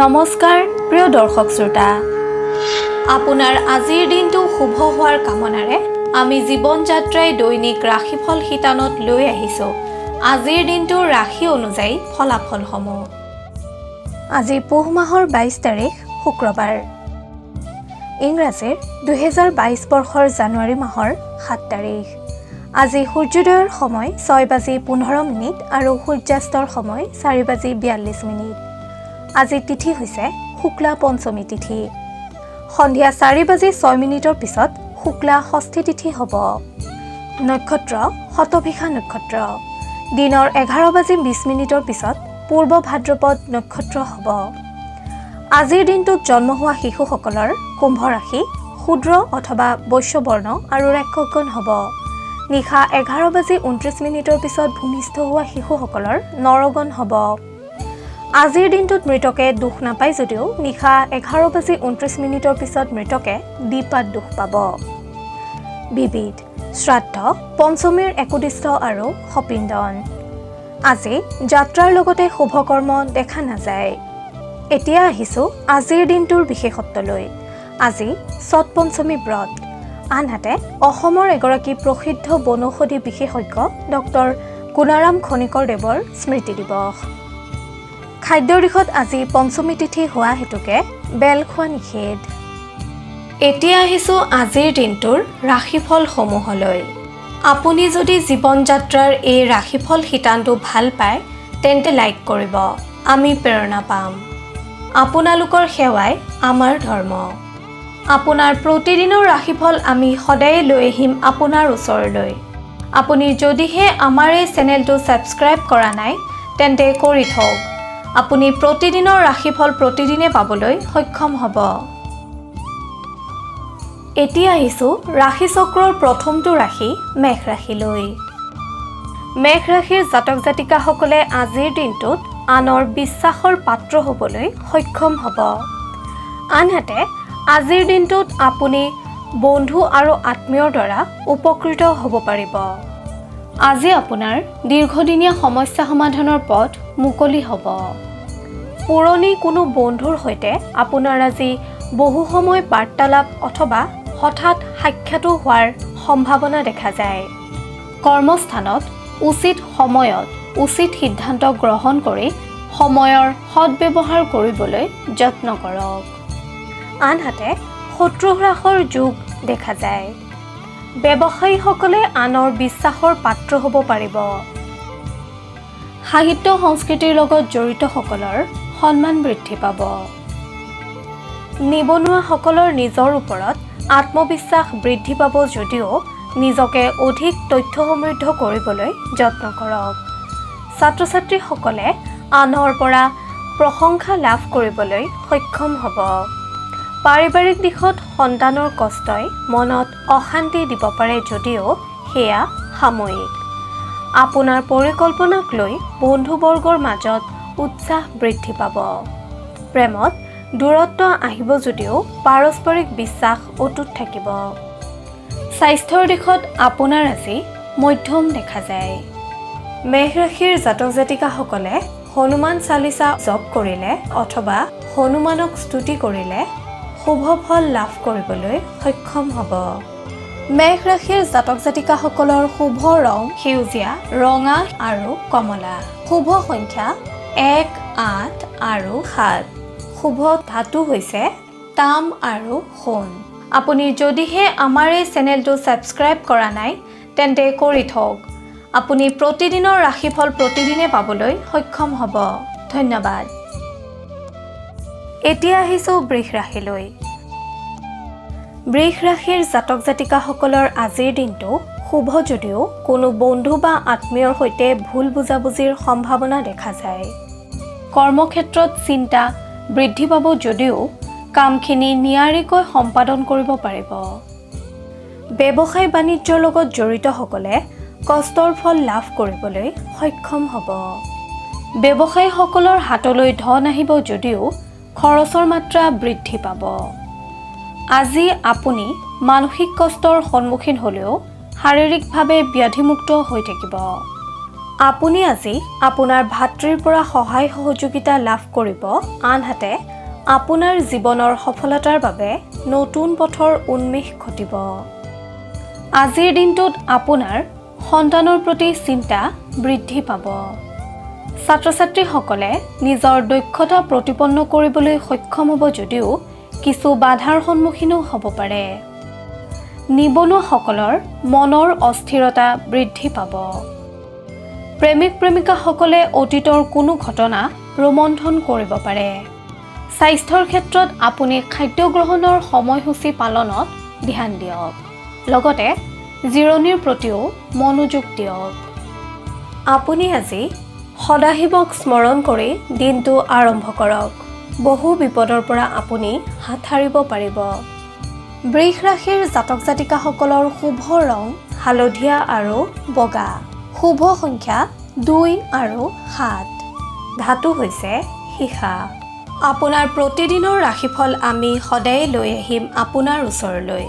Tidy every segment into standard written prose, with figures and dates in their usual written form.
নমস্কাৰ প্ৰিয় দৰ্শক শ্ৰোতা আপোনাৰ আজিৰ দিনটো শুভ হোৱাৰ কামনাৰে আমি জীৱন যাত্ৰাই দৈনিক ৰাশিফল শিতানত লৈ আহিছো আজিৰ দিনটোৰ ৰাশি অনুযায়ী ফলাফলসমূহ আজি পুহ মাহৰ 22 তাৰিখ শুক্ৰবাৰ ইংৰাজীৰ 2022 বৰ্ষৰ জানুৱাৰী মাহৰ 7 তাৰিখ আজি সূৰ্যোদয়ৰ সময় 6:15 আৰু সূৰ্যাস্তৰ সময় 4:42 আজি তিথি হৈছে শুক্লা পঞ্চমী তিথি সন্ধিয়া 4:06 পিছত শুক্লা ষষ্ঠী তিথি হ'ব নক্ষত্ৰ শতভিষা নক্ষত্ৰ দিনৰ 11:20 পিছত পূৰ্ব ভাদ্ৰপদ নক্ষত্ৰ হ'ব আজিৰ দিনটোত জন্ম হোৱা শিশুসকলৰ কুম্ভ ৰাশি ক্ষুদ্ৰ অথবা বৈশ্যবৰ্ণ আৰু ৰাক্ষসগণ হ'ব নিশা 11:29 পিছত ভূমিষ্ঠ হোৱা শিশুসকলৰ নৰগণ হ'ব আজিৰ দিনটোত মৃতকে দুখ নাপায় যদিও নিশা 11:29 পিছত মৃতকে দ্বিপাদ দুখ পাব বিবিধ শ্ৰাদ্ধ পঞ্চমীৰ একোদিষ্ট আৰু সপিণ্ডন আজি যাত্ৰাৰ লগতে শুভকৰ্ম দেখা নাযায় এতিয়া আহিছো আজিৰ দিনটোৰ বিশেষত্বলৈ আজি ছট পঞ্চমী ব্ৰত আনহাতে অসমৰ এগৰাকী প্ৰসিদ্ধ বনৌষধি বিশেষজ্ঞ ডক্টৰ গুণাৰাম খনিকৰ দেৱৰ স্মৃতি দিৱস খাদ্যৰ দিশত আজি পঞ্চমী তিথি হোৱা হেতুকে বেল খোৱা নিষেধ এতিয়া আহিছো আজিৰ দিনটোৰ ৰাশিফল সমূহলৈ আপুনি যদি জীৱন যাত্ৰাৰ এই ৰাশিফল শিতানটো ভাল পায় তেন্তে লাইক কৰিব আমি প্ৰেৰণা পাম আপোনালোকৰ সেৱাই আমাৰ ধৰ্ম আপোনাৰ প্ৰতিদিনৰ ৰাশিফল আমি সদায় লৈ আহিম আপোনাৰ ওচৰলৈ আপুনি যদিহে আমাৰ এই চেনেলটো ছাবস্ক্ৰাইব কৰা নাই তেন্তে কৰি থওক আপুনি প্ৰতিদিনৰ ৰাশিফল প্ৰতিদিনে পাবলৈ সক্ষম হ'ব এতিয়া আহিছো ৰাশি চক্ৰৰ প্ৰথমটো ৰাশি মেষ ৰাশিলৈ মেষ ৰাশিৰ জাতক জাতিকাসকলে আজিৰ দিনটোত আনৰ বিশ্বাসৰ পাত্ৰ হ'বলৈ সক্ষম হ'ব আনহাতে আজিৰ দিনটোত আপুনি বন্ধু আৰু আত্মীয়ৰ দ্বাৰা উপকৃত হ'ব পাৰিব আজি আপোনাৰ দীৰ্ঘদিনীয়া সমস্যা সমাধানৰ পথ মুকলি হ'ব পুৰণি কোনো বন্ধুৰ সৈতে আপোনাৰ আজি বহু সময় বাৰ্তালাপ অথবা হঠাৎ সাক্ষাৎ হোৱাৰ সম্ভাৱনা দেখা যায় কৰ্মস্থানত উচিত সময়ত উচিত সিদ্ধান্ত গ্ৰহণ কৰি সময়ৰ সদ্ব্যৱহাৰ কৰিবলৈ যত্ন কৰক আনহাতে শত্ৰু হ্ৰাসৰ যোগ দেখা যায় ব্যৱসায়ীসকলে আনৰ বিশ্বাসৰ পাত্ৰ হ'ব পাৰিব সাহিত্য সংস্কৃতিৰ লগত জড়িতসকলৰ সন্মান বৃদ্ধি পাব নিবনুৱাসকলৰ নিজৰ ওপৰত আত্মবিশ্বাস বৃদ্ধি পাব যদিও নিজকে অধিক তথ্য সমৃদ্ধ কৰিবলৈ যত্ন কৰক ছাত্ৰ ছাত্ৰীসকলে আনৰ পৰা প্ৰশংসা লাভ কৰিবলৈ সক্ষম হ'ব পাৰিবাৰিক দিশত সন্তানৰ কষ্টই মনত অশান্তি দিব পাৰে যদিও সেয়া সাময়িক আপোনাৰ পৰিকল্পনাক লৈ বন্ধুবৰ্গৰ মাজত উৎসাহ বৃদ্ধি পাব প্ৰেমত দূৰত্ব আহিব যদিও পাৰস্পৰিক বিশ্বাস অটুট থাকিব স্বাস্থ্যৰ দিশত আপোনাৰ আজি মধ্যম দেখা যায় মেষ ৰাশিৰ জাতক জাতিকাসকলে হনুমান চালিচা জপ কৰিলে অথবা হনুমানক স্তুতি কৰিলে শুভ ফল লাভ কৰিবলৈ সক্ষম হ'ব মেষ ৰাশিৰ জাতক জাতিকাসকলৰ শুভ ৰং সেউজীয়া ৰঙা আৰু কমলা শুভ সংখ্যা 1, 8 আৰু 7 শুভ ধাতু হৈছে তাম আৰু সোণ আপুনি যদিহে আমাৰ এই চেনেলটো ছাবস্ক্ৰাইব কৰা নাই তেন্তে কৰি থওক আপুনি প্ৰতিদিনৰ ৰাশিফল প্ৰতিদিনে পাবলৈ সক্ষম হ'ব ধন্যবাদ এতিয়া আহিছো বৃষ ৰাশিলৈ বৃষ ৰাশিৰ জাতক জাতিকাসকলৰ আজিৰ দিনটো শুভ যদিও কোনো বন্ধু বা আত্মীয়ৰ সৈতে ভুল বুজাবুজিৰ সম্ভাৱনা দেখা যায় কৰ্মক্ষেত্ৰত চিন্তা বৃদ্ধি পাব যদিও কামখিনি নিয়াৰিকৈ সম্পাদন কৰিব পাৰিব ব্যৱসায় বাণিজ্যৰ লগত জড়িতসকলে কষ্টৰ ফল লাভ কৰিবলৈ সক্ষম হ'ব ব্যৱসায়ীসকলৰ হাতলৈ ধন আহিব যদিও খৰচৰ মাত্ৰা বৃদ্ধি পাব আজি আপুনি মানসিক কষ্টৰ সন্মুখীন হ'লেও শাৰীৰিকভাৱে ব্যাধিমুক্ত হৈ থাকিব আপুনি আজি আপোনাৰ ভাতৃৰ পৰা সহায় সহযোগিতা লাভ কৰিব, আনহাতে আপোনাৰ জীৱনৰ সফলতাৰ বাবে নতুন পথৰ উন্মেষ ঘটিব। আজিৰ দিনটোত আপোনাৰ সন্তানৰ প্ৰতি চিন্তা বৃদ্ধি পাব। ছাত্ৰ-ছাত্ৰীসকলে নিজৰ দক্ষতা প্ৰতিপন্ন কৰিবলৈ সক্ষম হ'ব যদিও কিছু বাধাৰ সন্মুখীনো হ'ব পাৰে। নিবনুৱাসকলৰ মনৰ অস্থিৰতা বৃদ্ধি পাব। প্ৰেমিক-প্ৰেমিকাসকলে অতীতৰ কোনো ঘটনা ৰোমন্থন কৰিব পাৰে। স্বাস্থ্যৰ ক্ষেত্ৰত আপুনি খাদ্য গ্ৰহণৰ সময়সূচী পালনত ধ্যান দিয়ক। লগতে জিৰণিৰ প্ৰতিও মনোযোগ দিয়ক। আপুনি আজি সদাশিৱক স্মৰণ কৰি দিনটো আৰম্ভ কৰক। বহু বিপদৰ পৰা আপুনি হাত সাৰিব পাৰিব। বৃষ ৰাশিৰ জাতক জাতিকাসকলৰ শুভ ৰং হালধীয়া আৰু বগা। শুভ সংখ্যা 2 আৰু 7। ধাতু হৈছে সীসা। আপোনাৰ প্ৰতিদিনৰ ৰাশিফল আমি সদায় লৈ আহিম আপোনাৰ ওচৰলৈ।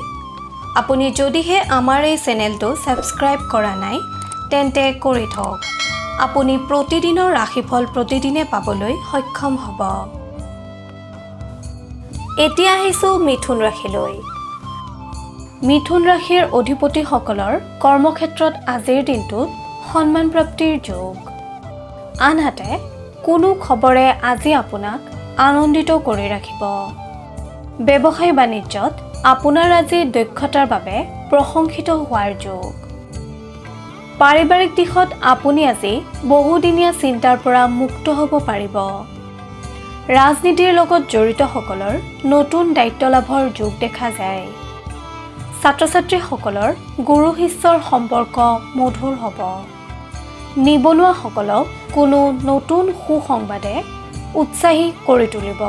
আপুনি যদিহে আমাৰ এই চেনেলটো ছাবস্ক্ৰাইব কৰা নাই তেন্তে কৰি থওক। আপুনি প্ৰতিদিনৰ ৰাশিফল প্ৰতিদিনে পাবলৈ সক্ষম হ'ব। এতিয়া আহিছোঁ মিথুন ৰাশিলৈ। মিথুন ৰাশিৰ অধিপতিসকলৰ কৰ্মক্ষেত্ৰত আজিৰ দিনটোত সন্মান প্ৰাপ্তিৰ যোগ। আনহাতে কোনো খবৰে আজি আপোনাক আনন্দিত কৰি ৰাখিব। ব্যৱসায় বাণিজ্যত আপোনাৰ আজি দক্ষতাৰ বাবে প্ৰশংসিত হোৱাৰ যোগ। পাৰিবাৰিক দিশত আপুনি আজি বহুদিনীয়া চিন্তাৰ পৰা মুক্ত হ'ব পাৰিব। ৰাজনীতিৰ লগত জড়িতসকলৰ নতুন দায়িত্ব লাভৰ যোগ দেখা যায়। ছাত্ৰ-ছাত্ৰীসকলৰ গুৰু শিষ্যৰ সম্পৰ্ক মধুৰ হ'ব। নিবনুৱাসকলক কোনো নতুন সুসংবাদে উৎসাহী কৰি তুলিব।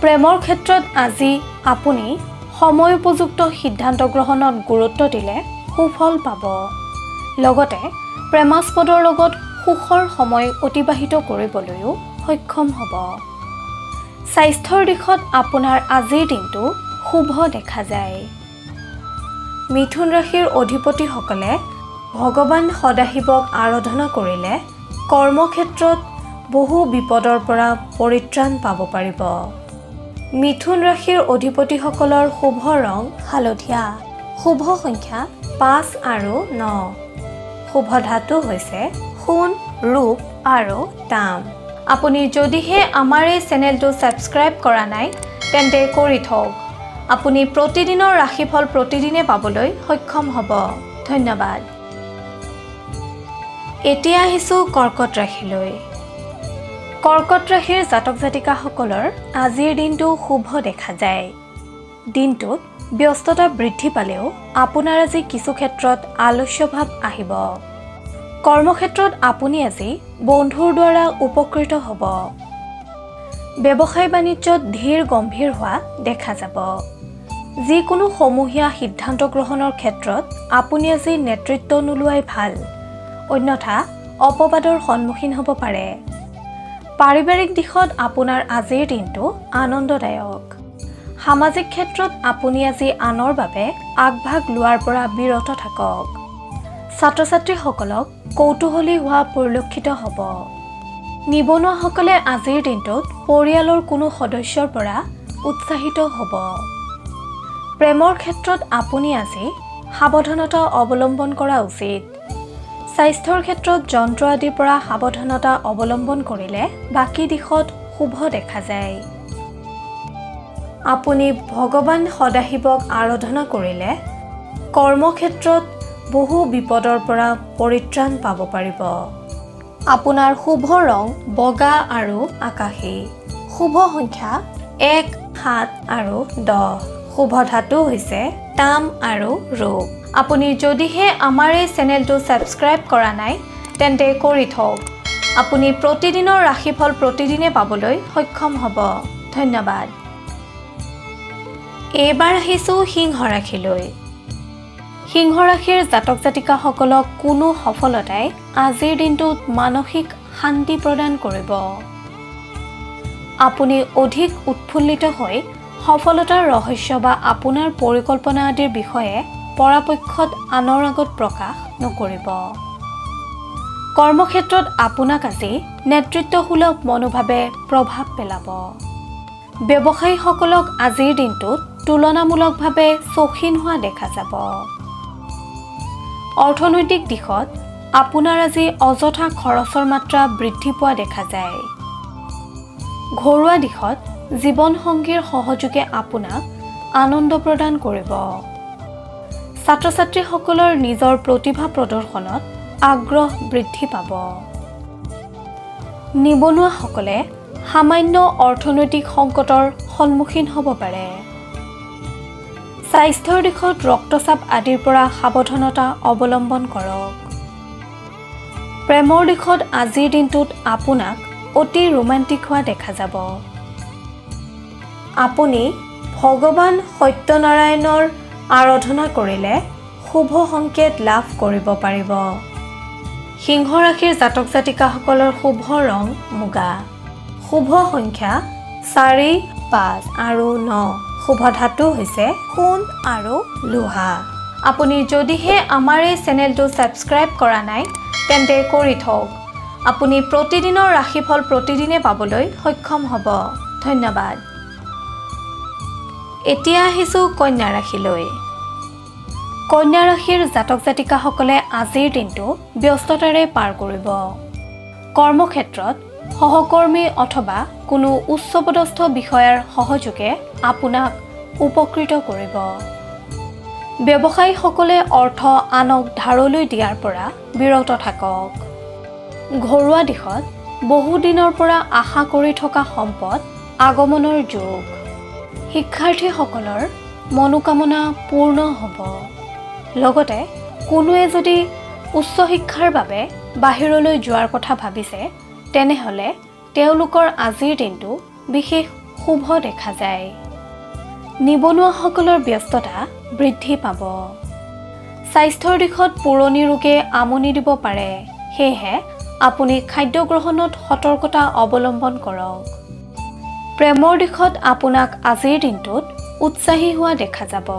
প্ৰেমৰ ক্ষেত্ৰত আজি আপুনি সময় উপযুক্ত সিদ্ধান্ত গ্ৰহণত গুৰুত্ব দিলে সুফল পাব। লগতে প্ৰেমাস্পদৰ লগত সুখৰ সময় অতিবাহিত কৰিবলৈও সক্ষম হ'ব। স্বাস্থ্যৰ দিশত আপোনাৰ আজিৰ দিনটো শুভ দেখা যায়। মিথুন ৰাশিৰ অধিপতিসকলে ভগৱান সদাশিৱক আৰাধনা কৰিলে কৰ্মক্ষেত্ৰত বহু বিপদৰ পৰা পৰিত্ৰাণ পাব পাৰিব। মিথুন ৰাশিৰ অধিপতিসকলৰ শুভ ৰং হালধীয়া। শুভ সংখ্যা 5 আৰু 9। শুভ ধাতু হৈছে সোণ, ৰূপ আৰু তাম। আপুনি যদিহে আমাৰ এই চেনেলটো ছাবস্ক্ৰাইব কৰা নাই তেন্তে কৰি থওক। আপুনি প্ৰতিদিনৰ ৰাশিফল প্ৰতিদিনে পাবলৈ সক্ষম হ'ব। ধন্যবাদ। এতিয়া আহিছোঁ কৰ্কট ৰাশিলৈ। কৰ্কট ৰাশিৰ জাতক জাতিকাসকলৰ আজিৰ দিনটো শুভ দেখা যায়। দিনটোত ব্যস্ততা বৃদ্ধি পালেও আপোনাৰ আজি কিছু ক্ষেত্ৰত আলস্যভাৱ আহিব। কৰ্মক্ষেত্ৰত আপুনি আজি বন্ধুৰ দ্বাৰা উপকৃত হ'ব। ব্যৱসায় বাণিজ্যত ধীৰ গম্ভীৰ হোৱা দেখা যাব। যিকোনো সমূহীয়া সিদ্ধান্ত গ্ৰহণৰ ক্ষেত্ৰত আপুনি আজি নেতৃত্ব নোলোৱাই ভাল, অন্যথা অপবাদৰ সন্মুখীন হ'ব পাৰে। পাৰিবাৰিক দিশত আপোনাৰ আজিৰ দিনটো আনন্দদায়ক। সামাজিক ক্ষেত্ৰত আপুনি আজি আনৰ বাবে আগভাগ লোৱাৰ পৰা বিৰত থাকক। ছাত্ৰ-ছাত্ৰীসকলক কৌতূহলী হোৱা পৰিলক্ষিত হ'ব। নিবনুৱাসকলে আজিৰ দিনটোত পৰিয়ালৰ কোনো সদস্যৰ পৰা উৎসাহিত হ'ব। প্ৰেমৰ ক্ষেত্ৰত আপুনি আজি সাৱধানতা অৱলম্বন কৰা উচিত। স্বাস্থ্যৰ ক্ষেত্ৰত যন্ত্ৰ আদিৰ পৰা সাৱধানতা অৱলম্বন কৰিলে বাকী দিশত শুভ দেখা যায়। আপুনি ভগৱান সদাশিৱক আৰাধনা কৰিলে কৰ্মক্ষেত্ৰত বহু বিপদৰ পৰা পৰিত্ৰাণ পাব পাৰিব। আপোনাৰ শুভ ৰং বগা আৰু আকাশী। শুভ সংখ্যা 1, 7 আৰু 10। শুভ ধাতু হৈছে তাম আৰু ৰূপ। আপুনি যদিহে আমাৰ এই চেনেলটো ছাবস্ক্ৰাইব কৰা নাই তেন্তে কৰি থওক। আপুনি প্ৰতিদিনৰ ৰাশিফল প্ৰতিদিনে পাবলৈ সক্ষম হ'ব। ধন্যবাদ। এইবাৰ আহিছোঁ সিংহ ৰাশিলৈ। সিংহ ৰাশিৰ জাতক জাতিকাসকলক কোনো সফলতাই আজিৰ দিনটোত মানসিক শান্তি প্ৰদান কৰিব। আপুনি অধিক উৎফুল্লিত হৈ সফলতাৰ ৰহস্য বা আপোনাৰ পৰিকল্পনা আদিৰ বিষয়ে পৰাপক্ষত আনৰ আগত প্ৰকাশ নকৰিব। কৰ্মক্ষেত্ৰত আপোনাক আজি নেতৃত্বসুলভ মনোভাৱে প্ৰভাৱ পেলাব। ব্যৱসায়ীসকলক আজিৰ দিনটোত তুলনামূলকভাৱে চৌখিন হোৱা দেখা যাব। অৰ্থনৈতিক দিশত আপোনাৰ আজি অযথা খৰচৰ মাত্ৰা বৃদ্ধি পোৱা দেখা যায়। ঘৰুৱা দিশত জীৱনসংগীৰ সহযোগে আপোনাক আনন্দ প্ৰদান কৰিব। ছাত্ৰ-ছাত্ৰীসকলৰ নিজৰ প্ৰতিভা প্ৰদৰ্শনত আগ্ৰহ বৃদ্ধি পাব। নিবনুৱাসকলে সামান্য অৰ্থনৈতিক সংকটৰ সন্মুখীন হ'ব পাৰে। স্বাস্থ্যৰ দিশত ৰক্তচাপ আদিৰ পৰা সাৱধানতা অৱলম্বন কৰক। প্ৰেমৰ দিশত আজিৰ দিনটোত আপোনাক অতি ৰোমান্টিক হোৱা দেখা যাব। আপুনি ভগৱান সত্যনাৰায়ণৰ আৰাধনা কৰিলে শুভ সংকেত লাভ কৰিব পাৰিব। সিংহ ৰাশিৰ জাতক জাতিকাসকলৰ শুভ ৰং মুগা। শুভ সংখ্যা 4, 5 আৰু 9। শুভ ধাতু হৈছে সোণ আৰু লোহা। আপুনি যদিহে আমাৰ এই চেনেলটো ছাবস্ক্ৰাইব কৰা নাই তেন্তে কৰি থওক। আপুনি প্ৰতিদিনৰ ৰাশিফল প্ৰতিদিনে পাবলৈ সক্ষম হ'ব। ধন্যবাদ। এতিয়া আহিছোঁ কন্যা ৰাশিলৈ। কন্যা ৰাশিৰ জাতক জাতিকাসকলে আজিৰ দিনটো ব্যস্ততাৰে পাৰ কৰিব। কৰ্মক্ষেত্ৰত সহকৰ্মী অথবা কোনো উচ্চপদস্থ বিষয়াৰ সহযোগে আপোনাক উপকৃত কৰিব। ব্যৱসায়ীসকলে অৰ্থ আনক ধাৰলৈ দিয়াৰ পৰা বিৰত থাকক। ঘৰুৱা দিশত বহুদিনৰ পৰা আশা কৰি থকা সম্পদ আগমনৰ যোগ। শিক্ষাৰ্থীসকলৰ মনোকামনা পূৰ্ণ হ'ব। লগতে কোনোৱে যদি উচ্চ শিক্ষাৰ বাবে বাহিৰলৈ যোৱাৰ কথা ভাবিছে তেনেহ'লে তেওঁলোকৰ আজিৰ দিনটো বিশেষ শুভ দেখা যায়। নিবনুৱাসকলৰ ব্যস্ততা বৃদ্ধি পাব। স্বাস্থ্যৰ দিশত পুৰণি ৰোগে আমনি দিব পাৰে, সেয়েহে আপুনি খাদ্য গ্ৰহণত সতৰ্কতা অৱলম্বন কৰক। প্ৰেমৰ দিশত আপোনাক আজিৰ দিনটোত উৎসাহী হোৱা দেখা যাব।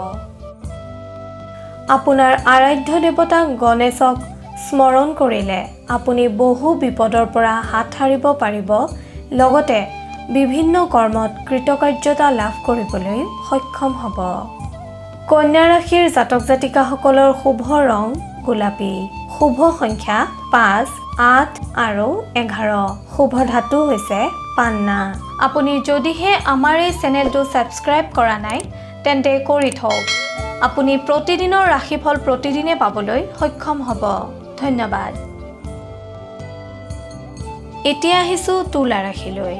আপোনাৰ আৰাধ্য দেৱতা গণেশক স্মৰণ কৰিলে আপুনি বহু বিপদৰ পৰা হাত সাৰিব পাৰিব। লগতে বিভিন্ন কৰ্মত কৃতকাৰ্যতা লাভ কৰিবলৈ সক্ষম হ'ব। কন্যা ৰাশিৰ জাতক জাতিকাসকলৰ শুভ ৰং গোলাপী। শুভ সংখ্যা 5, 8 আৰু 11। শুভ ধাতু হৈছে পান্না। আপুনি যদিহে আমাৰ এই চেনেলটো ছাবস্ক্ৰাইব কৰা নাই তেন্তে কৰি থওক। আপুনি প্ৰতিদিনৰ ৰাশিফল প্ৰতিদিনে পাবলৈ সক্ষম হ'ব। ধন্যবাদ। এতিয়া আহিছোঁ তুলা ৰাশিলৈ।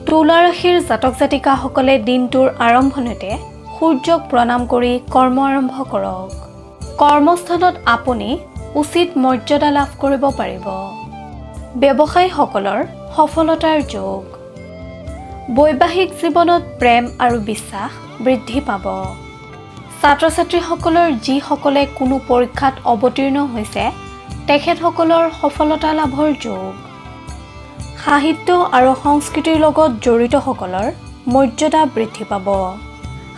তুলা ৰাশিৰ জাতক জাতিকাসকলে দিনটোৰ আৰম্ভণিতে সূৰ্যক প্ৰণাম কৰি কৰ্ম আৰম্ভ কৰক। কৰ্মস্থানত আপুনি উচিত মৰ্যাদা লাভ কৰিব পাৰিব। ব্যৱসায়ীসকলৰ সফলতাৰ যোগ। বৈবাহিক জীৱনত প্ৰেম আৰু বিশ্বাস বৃদ্ধি পাব। ছাত্ৰ-ছাত্ৰীসকলৰ যিসকলে কোনো পৰীক্ষাত অৱতীৰ্ণ হৈছে তেখেতসকলৰ সফলতা লাভৰ যোগ। সাহিত্য আৰু সংস্কৃতিৰ লগত জড়িতসকলৰ মৰ্যাদা বৃদ্ধি পাব।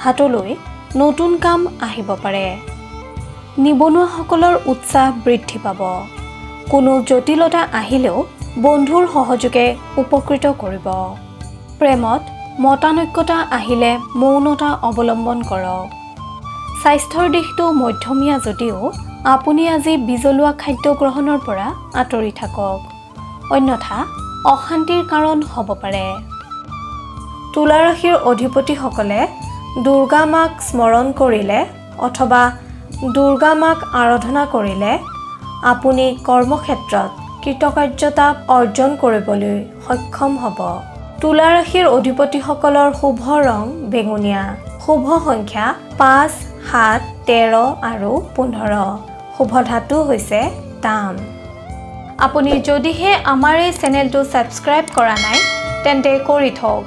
হাতলৈ নতুন কাম আহিব পাৰে। নিবনুৱাসকলৰ উৎসাহ বৃদ্ধি পাব। কোনো জটিলতা আহিলেও বন্ধুৰ সহযোগে উপকৃত কৰিব। প্ৰেমত মতানৈক্যতা আহিলে মৌনতা অৱলম্বন কৰক। স্বাস্থ্যৰ দিশটো মধ্যমীয়া যদিও আপুনি আজি বিজলুৱা খাদ্য গ্ৰহণৰ পৰা আঁতৰি থাকক, অন্যথা অশান্তিৰ কাৰণ হ'ব পাৰে। তুলা ৰাশিৰ অধিপতিসকলে দুৰ্গা মাক স্মৰণ কৰিলে অথবা দুৰ্গা মাক আৰাধনা কৰিলে আপুনি কৰ্মক্ষেত্ৰত কৃতকাৰ্যতা অৰ্জন কৰিবলৈ সক্ষম হ'ব। তুলা ৰাশিৰ অধিপতিসকলৰ শুভ ৰং বেঙুনীয়া। শুভ সংখ্যা 5, 7, 13 আৰু 15। শুভ ধাতু হৈছে তাম। আপুনি যদিহে আমাৰ এই চেনেলটো ছাবস্ক্ৰাইব কৰা নাই তেন্তে কৰি থওক।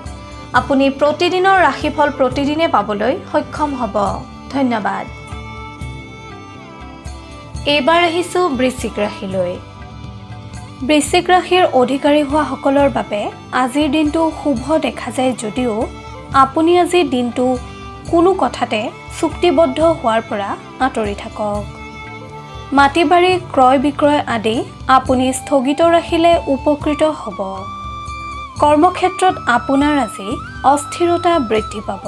আপুনি প্ৰতিদিনৰ ৰাশিফল প্ৰতিদিনে পাবলৈ সক্ষম হ'ব। ধন্যবাদ। এইবাৰ আহিছোঁ বৃশ্চিক ৰাশিলৈ। বৃশ্চিক ৰাশিৰ অধিকাৰী হোৱাসকলৰ বাবে আজিৰ দিনটো শুভ দেখা যায় যদিও আপুনি আজিৰ দিনটো কোনো কথাতে চুক্তিবদ্ধ হোৱাৰ পৰা আঁতৰি থাকক। মাটি বাৰী ক্ৰয় বিক্ৰয় আদি আপুনি স্থগিত ৰাখিলে উপকৃত হ'ব। কৰ্মক্ষেত্ৰত আপোনাৰ আজি অস্থিৰতা বৃদ্ধি পাব।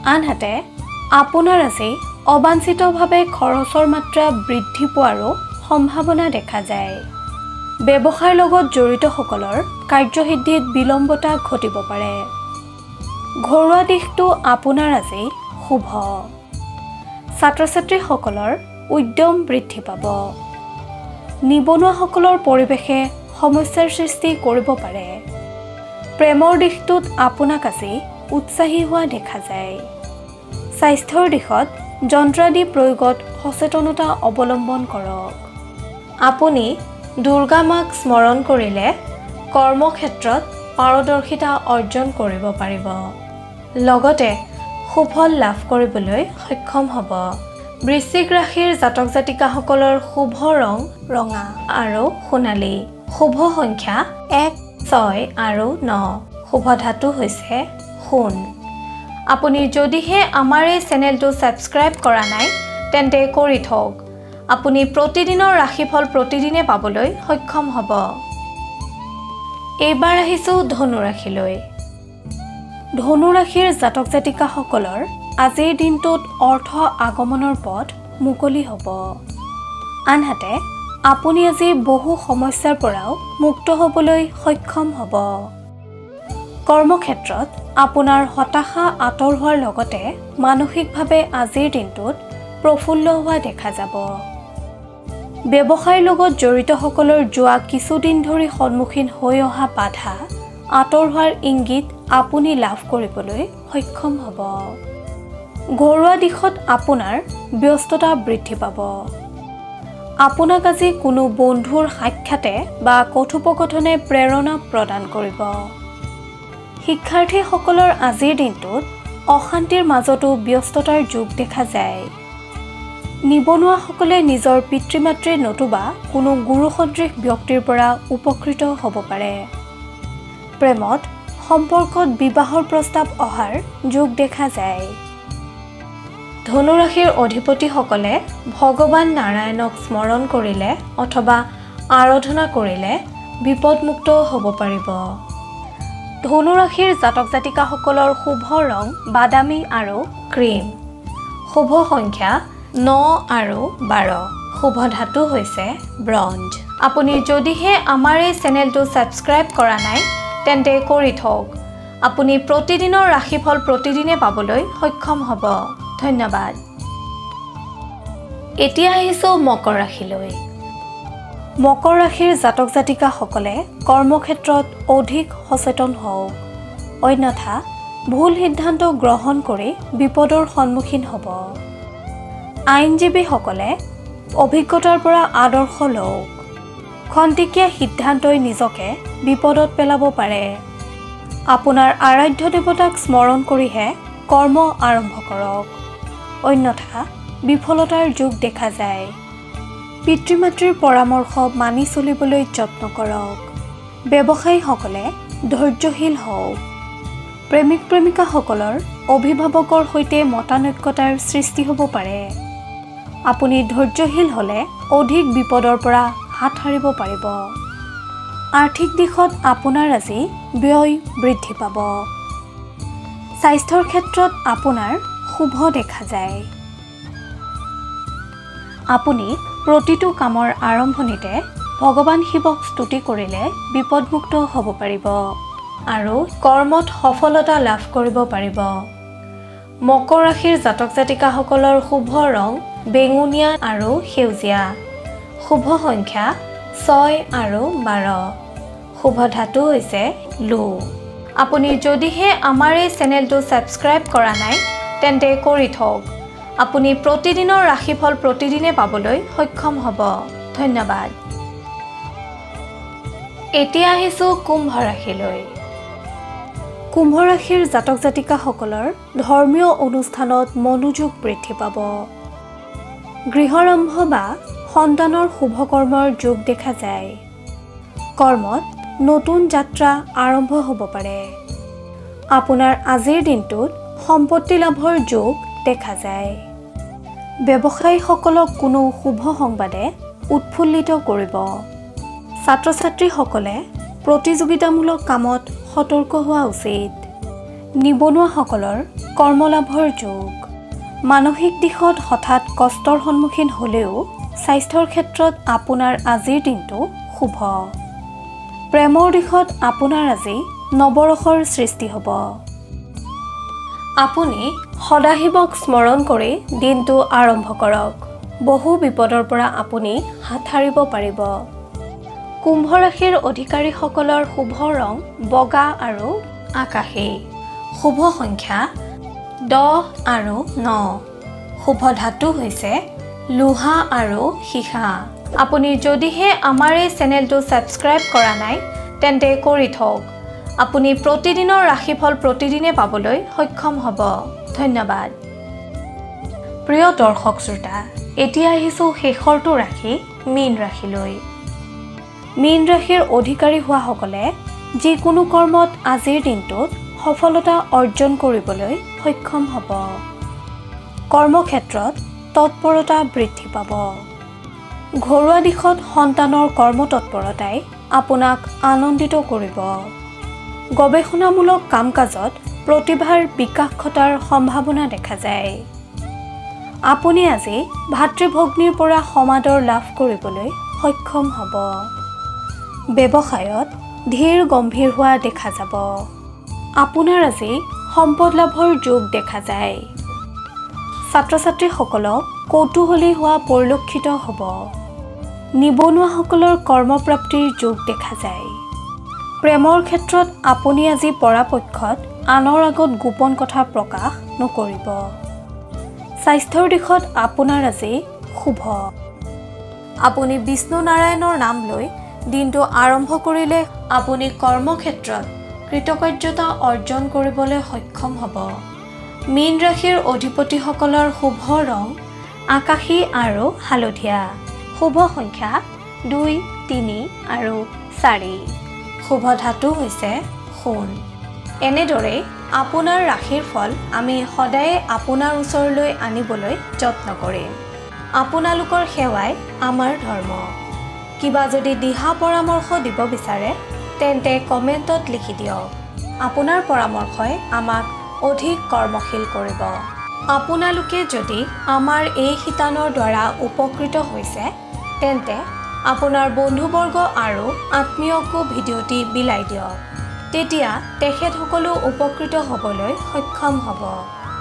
আনহাতে আপোনাৰ আজি অবাঞ্ছিতভাৱে খৰচৰ মাত্ৰা বৃদ্ধি পোৱাৰো সম্ভাৱনা দেখা যায়। ব্যৱসায়ৰ লগত জড়িতসকলৰ কাৰ্যসিদ্ধিত বিলম্বতা ঘটিব পাৰে। ঘৰুৱা দিশটো আপোনাৰ আজি শুভ। ছাত্ৰ-ছাত্ৰীসকলৰ উদ্যম বৃদ্ধি পাব। নিবনুৱাসকলৰ পৰিৱেশে সমস্যাৰ সৃষ্টি কৰিব পাৰে। প্ৰেমৰ দিশটোত আপোনাক আজি উৎসাহী হোৱা দেখা যায়। স্বাস্থ্যৰ দিশত যন্ত্ৰাদি প্ৰয়োগত সচেতনতা অৱলম্বন কৰক। আপুনি দুৰ্গা মাক স্মৰণ কৰিলে কৰ্মক্ষেত্ৰত পাৰদৰ্শিতা অৰ্জন কৰিব পাৰিব। লগতে সুফল লাভ কৰিবলৈ সক্ষম হ'ব। বৃশ্চিক ৰাশিৰ জাতক জাতিকাসকলৰ শুভ ৰং ৰঙা আৰু সোণালী। শুভ সংখ্যা 1, 6 আৰু 9। শুভ ধাতু হৈছে সোণ। আপুনি যদিহে আমাৰ এই চেনেলটো ছাবস্ক্ৰাইব কৰা নাই তেন্তে কৰি থওক। আপুনি প্ৰতিদিনৰ ৰাশিফল প্ৰতিদিনে পাবলৈ সক্ষম হ'ব। এইবাৰ আহিছোঁ ধনু ৰাশিলৈ। ধনু ৰাশিৰ জাতক জাতিকাসকলৰ আজিৰ দিনটোত অৰ্থ আগমনৰ পথ মুকলি হ'ব। আনহাতে আপুনি আজি বহু সমস্যাৰ পৰাও মুক্ত হ'বলৈ সক্ষম হ'ব। কৰ্মক্ষেত্ৰত আপোনাৰ হতাশা আঁতৰ হোৱাৰ লগতে মানসিকভাৱে আজিৰ দিনটোত প্ৰফুল্ল হোৱা দেখা যাব। ব্যৱসায়ৰ লগত জড়িতসকলৰ যোৱা কিছুদিন ধৰি সন্মুখীন হৈ অহা বাধা আঁতৰ হোৱাৰ ইংগিত আপুনি লাভ কৰিবলৈ সক্ষম হ'ব। ঘৰুৱা দিশত আপোনাৰ ব্যস্ততা বৃদ্ধি পাব। আপোনাক আজি কোনো বন্ধুৰ সাক্ষাতে বা কথোপকথনে প্ৰেৰণা প্ৰদান কৰিব। শিক্ষাৰ্থীসকলৰ আজিৰ দিনটোত অশান্তিৰ মাজতো ব্যস্ততাৰ যোগ দেখা যায়। নিবনুৱাসকলে নিজৰ পিতৃ-মাতৃ নতুবা কোনো গুৰুসদৃশ ব্যক্তিৰ পৰা উপকৃত হ'ব পাৰে। প্ৰেমত সম্পৰ্কত বিবাহৰ প্ৰস্তাৱ অহাৰ যোগ দেখা যায়। ধনুৰাশিৰ অধিপতিসকলে ভগৱান নাৰায়ণক স্মৰণ কৰিলে অথবা আৰাধনা কৰিলে বিপদমুক্ত হ'ব পাৰিব। ধনুৰাশিৰ জাতক জাতিকাসকলৰ শুভ ৰং বাদামী আৰু ক্ৰীম। শুভ সংখ্যা 9 আৰু 12। শুভ ধাতু হৈছে ব্ৰঞ্জ। আপুনি যদিহে আমাৰ এই চেনেলটো ছাবস্ক্ৰাইব কৰা নাই তেন্তে কৰি থওক। আপুনি প্ৰতিদিনৰ ৰাশিফল প্ৰতিদিনে পাবলৈ সক্ষম হ'ব। ধন্যবাদ। এতিয়া আহিছোঁ মকৰ ৰাশিলৈ। মকৰ ৰাশিৰ জাতক জাতিকাসকলে কৰ্মক্ষেত্ৰত অধিক সচেতন হওক, অন্যথা ভুল সিদ্ধান্ত গ্ৰহণ কৰি বিপদৰ সন্মুখীন হ'ব। আইনজীৱীসকলে অভিজ্ঞতাৰ পৰা আদৰ্শ লওক। খন্তেকীয়া সিদ্ধান্তই নিজকে বিপদত পেলাব পাৰে। আপোনাৰ আৰাধ্য দেৱতাক স্মৰণ কৰিহে কৰ্ম আৰম্ভ কৰক, অন্যথা বিফলতাৰ যোগ দেখা যায়। পিতৃ-মাতৃৰ পৰামৰ্শ মানি চলিবলৈ যত্ন কৰক। ব্যৱসায়ীসকলে ধৈৰ্যশীল হওক। প্ৰেমিক-প্ৰেমিকাসকলৰ অভিভাৱকৰ সৈতে মতানৈক্যতাৰ সৃষ্টি হ'ব পাৰে। আপুনি ধৈৰ্যশীল হ'লে অধিক বিপদৰ পৰা হাত সাৰিব পাৰিব। আৰ্থিক দিশত আপোনাৰ আজি ব্যয় বৃদ্ধি পাব। স্বাস্থ্যৰ ক্ষেত্ৰত আপোনাৰ শুভ দেখা যায়। আপুনি প্ৰতিটো কামৰ আৰম্ভণিতে ভগৱান শিৱক স্তুতি কৰিলে বিপদমুক্ত হ'ব পাৰিব আৰু কৰ্মত সফলতা লাভ কৰিব পাৰিব। মকৰ ৰাশিৰ জাতক জাতিকাসকলৰ শুভ ৰং বেঙুনীয়া আৰু সেউজীয়া। শুভ সংখ্যা 6 আৰু 12। শুভ ধাতু হৈছে লো। আপুনি যদিহে আমাৰ এই চেনেলটো ছাবস্ক্ৰাইব কৰা নাই তেন্তে কৰি থওক। আপুনি প্ৰতিদিনৰ ৰাশিফল প্ৰতিদিনে পাবলৈ সক্ষম হ'ব। ধন্যবাদ। এতিয়া আহিছোঁ কুম্ভ ৰাশিলৈ। কুম্ভ ৰাশিৰ জাতক জাতিকাসকলৰ ধৰ্মীয় অনুষ্ঠানত মনোযোগ বৃদ্ধি পাব। গৃহাৰম্ভ বা সন্তানৰ শুভকৰ্মৰ যোগ দেখা যায়। কৰ্মত নতুন যাত্ৰা আৰম্ভ হ'ব পাৰে। আপোনাৰ আজিৰ দিনটোত সম্পত্তি লাভৰ যোগ দেখা যায়। ব্যৱসায়ীসকলক কোনো শুভ সংবাদে উৎফুল্লিত কৰিব। ছাত্ৰ-ছাত্ৰীসকলে প্ৰতিযোগিতামূলক কামত সতৰ্ক হোৱা উচিত। নিবনুৱাসকলৰ কৰ্মলাভৰ যোগ। মানসিক দিশত হঠাৎ কষ্টৰ সন্মুখীন হ'লেও স্বাস্থ্যৰ ক্ষেত্ৰত আপোনাৰ আজিৰ দিনটো শুভ। প্ৰেমৰ দিশত আপোনাৰ আজি নৱৰসৰ সৃষ্টি হ'ব। আপুনি সদাশিৱক স্মৰণ কৰি দিনটো আৰম্ভ কৰক। বহু বিপদৰ পৰা আপুনি হাত সাৰিব পাৰিব। কুম্ভ ৰাশিৰ অধিকাৰীসকলৰ শুভ ৰং বগা আৰু আকাশী। শুভ সংখ্যা 10 আৰু 9। শুভ ধাতু হৈছে লোহা আৰু সীসা। আপুনি যদিহে আমাৰ এই চেনেলটো ছাবস্ক্ৰাইব কৰা নাই তেন্তে কৰি থওক। আপুনি প্ৰতিদিনৰ ৰাশিফল প্ৰতিদিনে পাবলৈ সক্ষম হ'ব। ধন্যবাদ। প্ৰিয় দৰ্শক শ্ৰোতা, এতিয়া আহিছোঁ শেষৰটো ৰাশি মীন ৰাশিলৈ। মীন ৰাশিৰ অধিকাৰী হোৱাসকলে যিকোনো কৰ্মত আজিৰ দিনটোত সফলতা অৰ্জন কৰিবলৈ সক্ষম হ'ব। কৰ্মক্ষেত্ৰত তৎপৰতা বৃদ্ধি পাব। ঘৰুৱা দিশত সন্তানৰ কৰ্মতৎপৰতাই আপোনাক আনন্দিত কৰিব। গৱেষণামূলক কাম-কাজত প্ৰতিভাৰ বিকাশ ঘটাৰ সম্ভাৱনা দেখা যায়। আপুনি আজি ভাতৃ-ভগ্নীৰ পৰা সমাদৰ লাভ কৰিবলৈ সক্ষম হ'ব। ব্যৱসায়ত ধীৰ গম্ভীৰ হোৱা দেখা যাব। আপোনাৰ আজি সম্পদ লাভৰ যোগ দেখা যায়। ছাত্ৰ-ছাত্ৰীসকলক কৌতূহলী হোৱা পৰিলক্ষিত হ'ব। নিবনুৱাসকলৰ কৰ্মপ্ৰাপ্তিৰ যোগ দেখা যায়। প্ৰেমৰ ক্ষেত্ৰত আপুনি আজি পৰাপক্ষত আনৰ আগত গোপন কথা প্ৰকাশ নকৰিব। স্বাস্থ্যৰ দিশত আপোনাৰ আজি শুভ। আপুনি বিষ্ণু নাৰায়ণৰ নাম লৈ দিনটো আৰম্ভ কৰিলে আপুনি কৰ্মক্ষেত্ৰত কৃতকাৰ্যতা অৰ্জন কৰিবলৈ সক্ষম হ'ব। মীন ৰাশিৰ অধিপতিসকলৰ শুভ ৰং আকাশী আৰু হালধীয়া। শুভ সংখ্যা 2, 3 আৰু 4। শুভ ধাতু হৈছে সোণ। এনেদৰেই আপোনাৰ ৰাশিৰ ফল আমি সদায়ে আপোনাৰ ওচৰলৈ আনিবলৈ যত্ন কৰিম। আপোনালোকৰ সেৱাই আমাৰ ধৰ্ম। কিবা যদি দিহা পৰামৰ্শ দিব বিচাৰে তেন্তে কমেণ্টত লিখি দিয়ক। আপোনাৰ পৰামৰ্শই আমাক অধিক কৰ্মশীল কৰিব। আপোনালোকে যদি আমাৰ এই শিতানৰ দ্বাৰা উপকৃত হৈছে তেন্তে আপোনাৰ বন্ধুবৰ্গ আৰু আত্মীয়কো ভিডিঅ'টি বিলাই দিয়ক। তেতিয়া তেখেতসকলো উপকৃত হ'বলৈ সক্ষম হ'ব।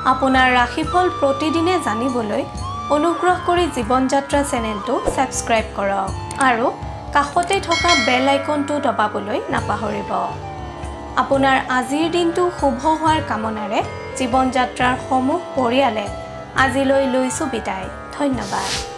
আপোনাৰ ৰাশিফল প্ৰতিদিনে জানিবলৈ অনুগ্ৰহ কৰি জীৱন যাত্ৰা চেনেলটো ছাবস্ক্ৰাইব কৰক আৰু কাষতে থকা বেল আইকনটো দবাবলৈ নাপাহৰিব। আপোনাৰ আজিৰ দিনটো শুভ হোৱাৰ কামনাৰে জীৱন যাত্ৰাৰ সমূহ পৰিয়ালে আজিলৈ লৈছোঁ বিদায়। ধন্যবাদ।